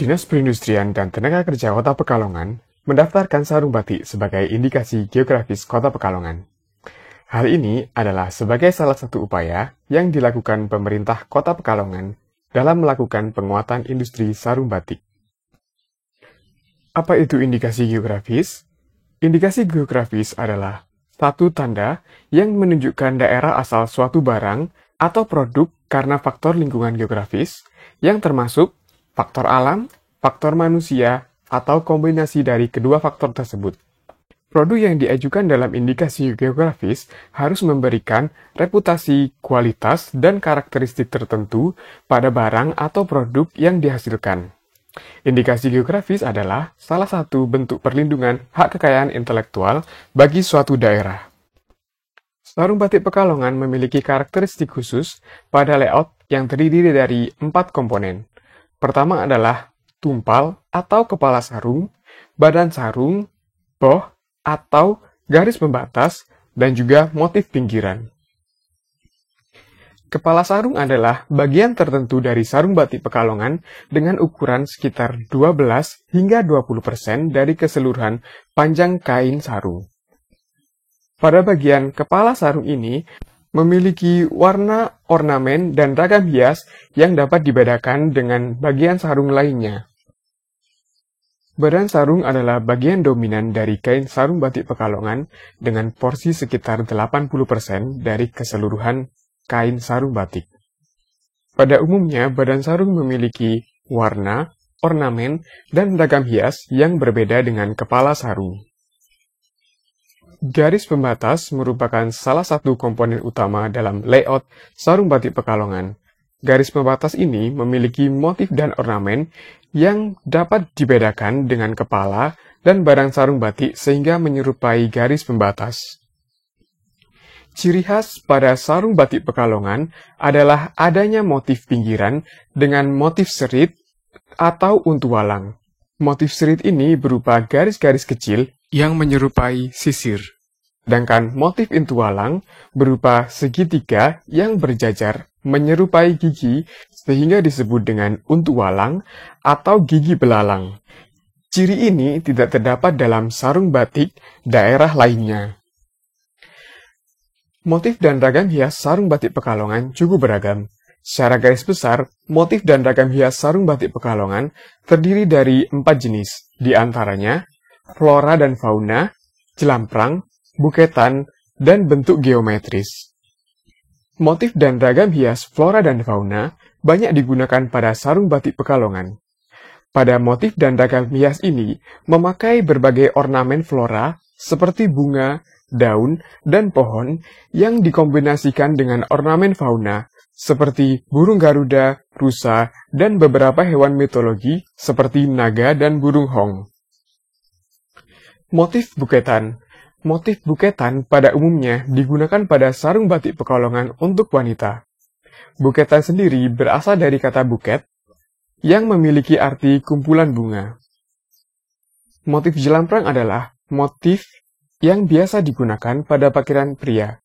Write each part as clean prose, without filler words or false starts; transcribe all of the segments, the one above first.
Dinas Perindustrian dan Tenaga Kerja Kota Pekalongan mendaftarkan sarung batik sebagai indikasi geografis Kota Pekalongan. Hal ini adalah sebagai salah satu upaya yang dilakukan pemerintah Kota Pekalongan dalam melakukan penguatan industri sarung batik. Apa itu indikasi geografis? Indikasi geografis adalah satu tanda yang menunjukkan daerah asal suatu barang atau produk karena faktor lingkungan geografis yang termasuk faktor alam, faktor manusia, atau kombinasi dari kedua faktor tersebut. Produk yang diajukan dalam indikasi geografis harus memberikan reputasi, kualitas, dan karakteristik tertentu pada barang atau produk yang dihasilkan. Indikasi geografis adalah salah satu bentuk perlindungan hak kekayaan intelektual bagi suatu daerah. Sarung batik Pekalongan memiliki karakteristik khusus pada layout yang terdiri dari 4 komponen. Pertama adalah tumpal atau kepala sarung, badan sarung, boh atau garis pembatas, dan juga motif pinggiran. Kepala sarung adalah bagian tertentu dari sarung batik Pekalongan dengan ukuran sekitar 12 hingga 20% dari keseluruhan panjang kain sarung. Pada bagian kepala sarung ini memiliki warna, ornamen, dan ragam hias yang dapat dibedakan dengan bagian sarung lainnya. Badan sarung adalah bagian dominan dari kain sarung batik Pekalongan dengan porsi sekitar 80% dari keseluruhan kain sarung batik. Pada umumnya, badan sarung memiliki warna, ornamen, dan ragam hias yang berbeda dengan kepala sarung. Garis pembatas merupakan salah satu komponen utama dalam layout sarung batik Pekalongan. Garis pembatas ini memiliki motif dan ornamen yang dapat dibedakan dengan kepala dan badan sarung batik sehingga menyerupai garis pembatas. Ciri khas pada sarung batik Pekalongan adalah adanya motif pinggiran dengan motif serit atau untu walang. Motif serit ini berupa garis-garis kecil yang menyerupai sisir. Sedangkan motif untu walang berupa segitiga yang berjajar menyerupai gigi sehingga disebut dengan untu walang atau gigi belalang. Ciri ini tidak terdapat dalam sarung batik daerah lainnya. Motif dan ragam hias sarung batik Pekalongan cukup beragam. Secara garis besar, motif dan ragam hias sarung batik Pekalongan terdiri dari 4 jenis, di antaranya flora dan fauna, jelamprang, buketan, dan bentuk geometris. Motif dan ragam hias flora dan fauna banyak digunakan pada sarung batik Pekalongan. Pada motif dan ragam hias ini memakai berbagai ornamen flora seperti bunga, daun, dan pohon yang dikombinasikan dengan ornamen fauna seperti burung garuda, rusa, dan beberapa hewan mitologi seperti naga dan burung hong. Motif buketan. Motif buketan pada umumnya digunakan pada sarung batik Pekalongan untuk wanita. Buketan sendiri berasal dari kata buket, yang memiliki arti kumpulan bunga. Motif jelamprang adalah motif yang biasa digunakan pada pakaian pria.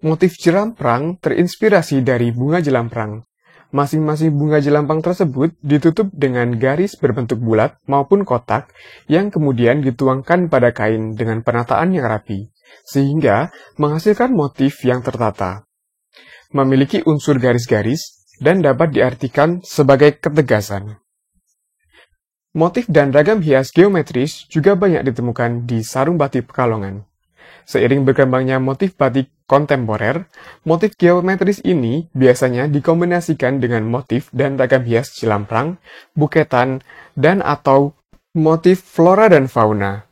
Motif jelamprang terinspirasi dari bunga jelamprang. Masing-masing bunga jelamprang tersebut ditutup dengan garis berbentuk bulat maupun kotak yang kemudian dituangkan pada kain dengan penataan yang rapi, sehingga menghasilkan motif yang tertata. Memiliki unsur garis-garis dan dapat diartikan sebagai ketegasan. Motif dan ragam hias geometris juga banyak ditemukan di sarung batik Pekalongan. Seiring berkembangnya motif batik kontemporer, motif geometris ini biasanya dikombinasikan dengan motif dan ragam hias jelamprang, buketan, dan atau motif flora dan fauna.